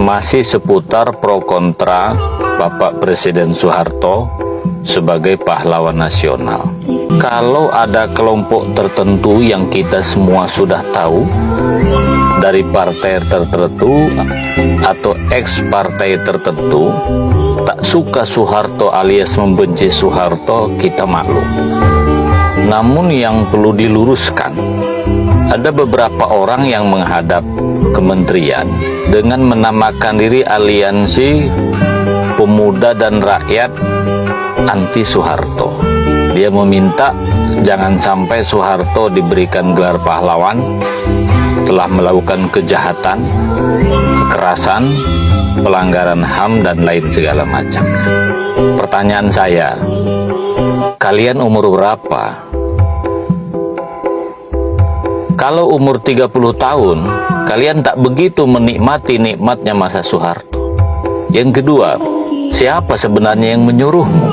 masih seputar pro kontra Bapak Presiden Soeharto sebagai pahlawan nasional. Kalau ada kelompok tertentu yang kita semua sudah tahu dari partai tertentu atau ex partai tertentu tak suka Soeharto alias membenci Soeharto, kita maklum. Namun yang perlu diluruskan, ada beberapa orang yang menghadap kementerian dengan menamakan diri Aliansi Pemuda dan Rakyat Anti Soeharto. Dia meminta jangan sampai Soeharto diberikan gelar pahlawan, telah melakukan kejahatan, kekerasan, pelanggaran HAM dan lain segala macam. Pertanyaan saya, kalian umur berapa? Kalau umur 30 tahun, kalian tak begitu menikmati nikmatnya masa Soeharto. Yang kedua, siapa sebenarnya yang menyuruhmu?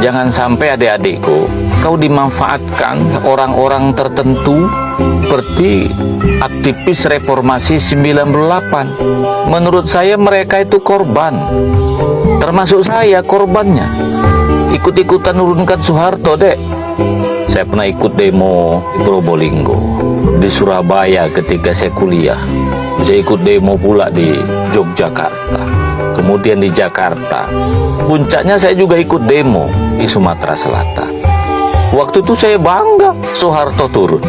Jangan sampai adik-adikku, kau dimanfaatkan orang-orang tertentu seperti aktivis reformasi 98. Menurut saya mereka itu korban. Termasuk saya korbannya. Ikut-ikutan nurunkan Soeharto, dek. Saya pernah ikut demo di Probolinggo, di Surabaya ketika saya kuliah. Saya ikut demo pula di Yogyakarta, kemudian di Jakarta. Puncaknya saya juga ikut demo di Sumatera Selatan. Waktu itu saya bangga Soeharto turun.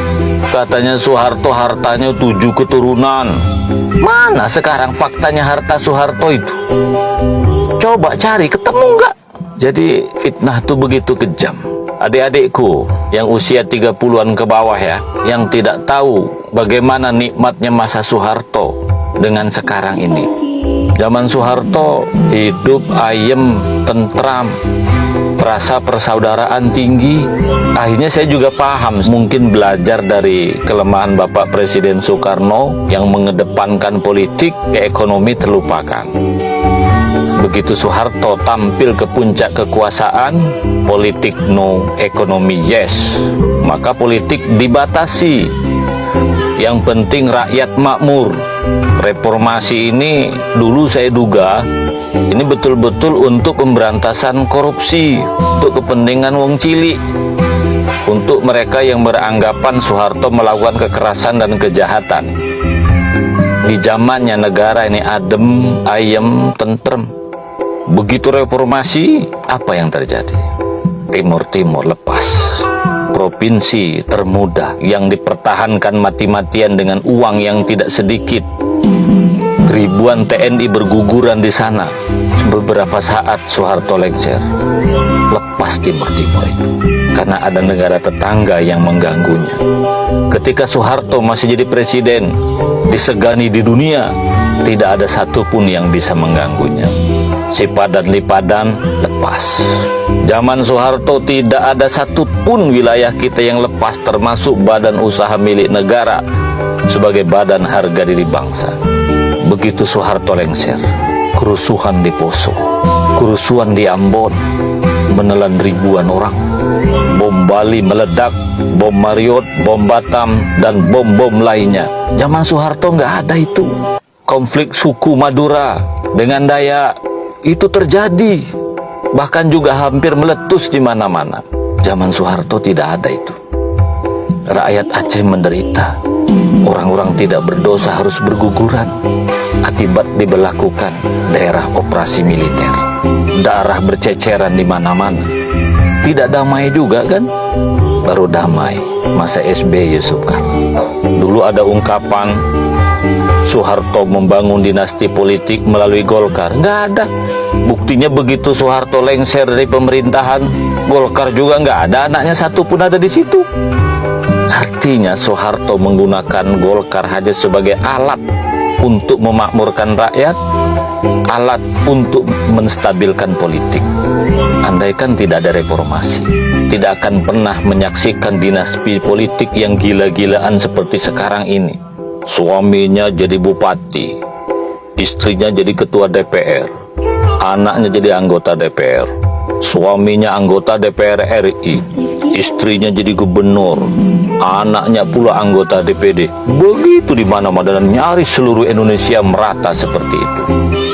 Katanya Soeharto hartanya 7 keturunan. Mana sekarang faktanya harta Soeharto itu? Coba cari, ketemu nggak? Jadi fitnah itu begitu kejam. Adik-adikku yang usia 30-an ke bawah ya, yang tidak tahu bagaimana nikmatnya masa Soeharto dengan sekarang ini. Zaman Soeharto hidup ayem, tentram, rasa persaudaraan tinggi. Akhirnya saya juga paham, mungkin belajar dari kelemahan Bapak Presiden Soekarno yang mengedepankan politik, ke ekonomi terlupakan. Begitu Soeharto tampil ke puncak kekuasaan, politik no, ekonomi yes. Maka politik dibatasi. Yang penting rakyat makmur. Reformasi ini dulu saya duga ini betul-betul untuk pemberantasan korupsi, untuk kepentingan wong cilik, untuk mereka yang beranggapan Soeharto melakukan kekerasan dan kejahatan. Di zamannya negara ini adem, ayem, tentrem. Begitu reformasi, apa yang terjadi? Timur-Timur lepas. Provinsi termuda yang dipertahankan mati-matian dengan uang yang tidak sedikit. Ribuan TNI berguguran di sana. Beberapa saat Soeharto lengser. Lepas Timur-Timur itu. Karena ada negara tetangga yang mengganggunya. Ketika Soeharto masih jadi presiden, disegani di dunia, tidak ada satupun yang bisa mengganggunya. Si Padan Lipadan lepas. Zaman Soeharto tidak ada satupun wilayah kita yang lepas, termasuk badan usaha milik negara sebagai badan harga diri bangsa. Begitu Soeharto lengser, kerusuhan di Poso, kerusuhan di Ambon, menelan ribuan orang. Bom Bali meledak, bom Marriott, bom Batam, dan bom-bom lainnya. Zaman Soeharto nggak ada itu. Konflik suku Madura dengan Dayak itu terjadi, bahkan juga hampir meletus di mana-mana. Zaman Soeharto tidak ada itu. Rakyat Aceh menderita, orang-orang tidak berdosa harus berguguran akibat diberlakukan daerah operasi militer. Darah berceceran di mana-mana. Tidak damai juga kan? Baru damai masa SBY Yusuf Kala. Dulu ada ungkapan Soeharto membangun dinasti politik melalui Golkar. Nggak ada. Buktinya begitu Soeharto lengser dari pemerintahan, Golkar juga nggak ada anaknya satu pun ada di situ. Artinya Soeharto menggunakan Golkar hanya sebagai alat untuk memakmurkan rakyat, alat untuk menstabilkan politik. Andaikan tidak ada reformasi, tidak akan pernah menyaksikan dinasti politik yang gila-gilaan seperti sekarang ini. Suaminya jadi bupati, istrinya jadi ketua DPR, anaknya jadi anggota DPR, suaminya anggota DPR RI, istrinya jadi gubernur, anaknya pula anggota DPD. Begitu di mana-mana dan nyaris seluruh Indonesia merata seperti itu.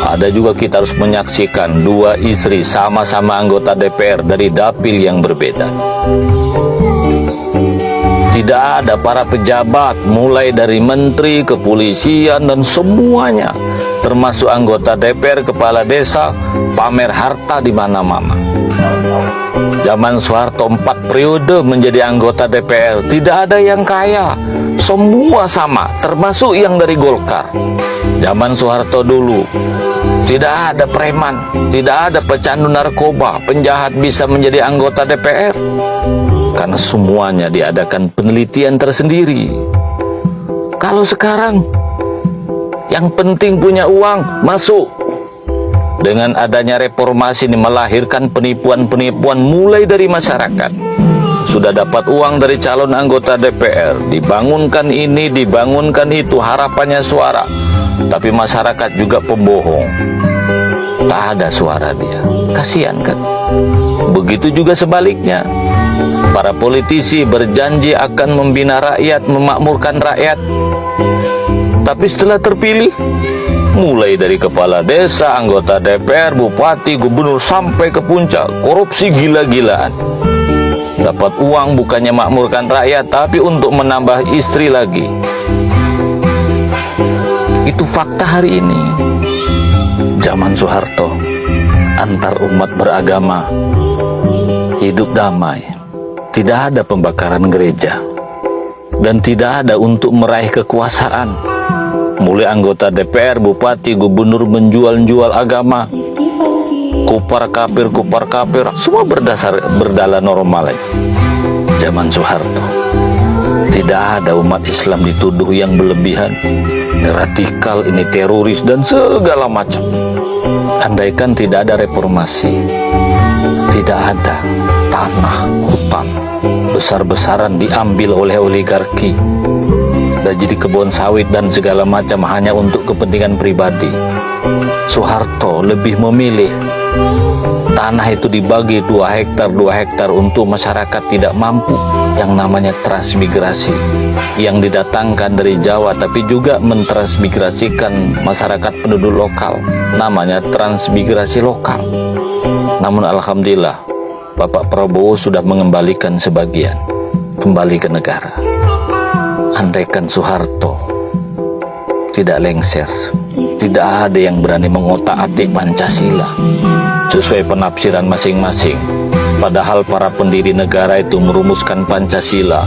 Ada juga kita harus menyaksikan dua istri sama-sama anggota DPR dari dapil yang berbeda. Tidak ada para pejabat, mulai dari menteri, kepolisian, dan semuanya, termasuk anggota DPR, kepala desa, pamer harta di mana-mana. Zaman Soeharto 4 periode menjadi anggota DPR, tidak ada yang kaya, semua sama, termasuk yang dari Golkar. Zaman Soeharto dulu, tidak ada preman, tidak ada pecandu narkoba, penjahat bisa menjadi anggota DPR. Karena semuanya diadakan penelitian tersendiri. Kalau sekarang, yang penting punya uang, masuk. Dengan adanya reformasi ini melahirkan penipuan-penipuan mulai dari masyarakat. Sudah dapat uang dari calon anggota DPR, dibangunkan ini, dibangunkan itu, harapannya suara. Tapi masyarakat juga pembohong. Tak ada suara dia. Kasihan kan? Begitu juga sebaliknya. Para politisi berjanji akan membina rakyat, memakmurkan rakyat. Tapi setelah terpilih, mulai dari kepala desa, anggota DPR, bupati, gubernur, sampai ke puncak, korupsi gila-gilaan. Dapat uang bukannya makmurkan rakyat, tapi untuk menambah istri lagi. Itu fakta hari ini. Zaman Soeharto, antar umat beragama hidup damai. Tidak ada pembakaran gereja, dan tidak ada untuk meraih kekuasaan. Mulai anggota DPR, bupati, gubernur menjual-jual agama, kupar kafir, semua berdala normal aja. Zaman Soeharto, tidak ada umat Islam dituduh yang berlebihan, ini radikal, ini teroris, dan segala macam. Andaikan tidak ada reformasi, tidak ada tanah, hutan besar-besaran diambil oleh oligarki dan jadi kebun sawit dan segala macam hanya untuk kepentingan pribadi. Soeharto lebih memilih tanah itu dibagi 2 hektar untuk masyarakat tidak mampu, yang namanya transmigrasi, yang didatangkan dari Jawa tapi juga mentransmigrasikan masyarakat penduduk lokal, namanya transmigrasi lokal. Namun alhamdulillah Bapak Prabowo sudah mengembalikan sebagian kembali ke negara. Andaikan Soeharto tidak lengser, tidak ada yang berani mengotak-atik Pancasila sesuai penafsiran masing-masing. Padahal para pendiri negara itu merumuskan Pancasila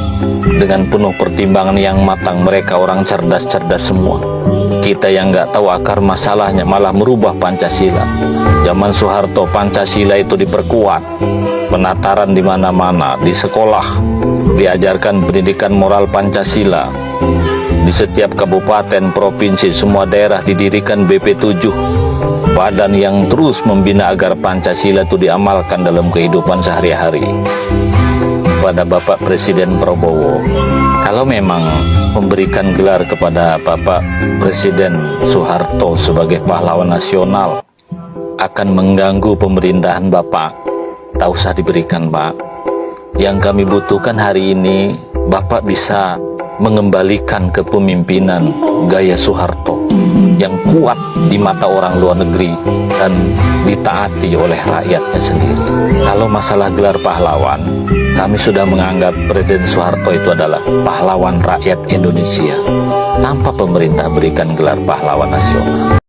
dengan penuh pertimbangan yang matang. Mereka orang cerdas-cerdas semua. Kita yang nggak tahu akar masalahnya malah merubah Pancasila. Zaman Soeharto Pancasila itu diperkuat, penataran di mana-mana, di sekolah diajarkan pendidikan moral Pancasila. Di setiap kabupaten, provinsi, semua daerah didirikan BP7, badan yang terus membina agar Pancasila itu diamalkan dalam kehidupan sehari-hari. Pada Bapak Presiden Prabowo, kalau memang memberikan gelar kepada Bapak Presiden Soeharto sebagai pahlawan nasional akan mengganggu pemerintahan Bapak, tak usah diberikan, Pak. Yang kami butuhkan hari ini, Bapak bisa mengembalikan kepemimpinan gaya Soeharto yang kuat di mata orang luar negeri dan ditaati oleh rakyatnya sendiri. Kalau masalah gelar pahlawan, kami sudah menganggap Presiden Soeharto itu adalah pahlawan rakyat Indonesia tanpa pemerintah berikan gelar pahlawan nasional.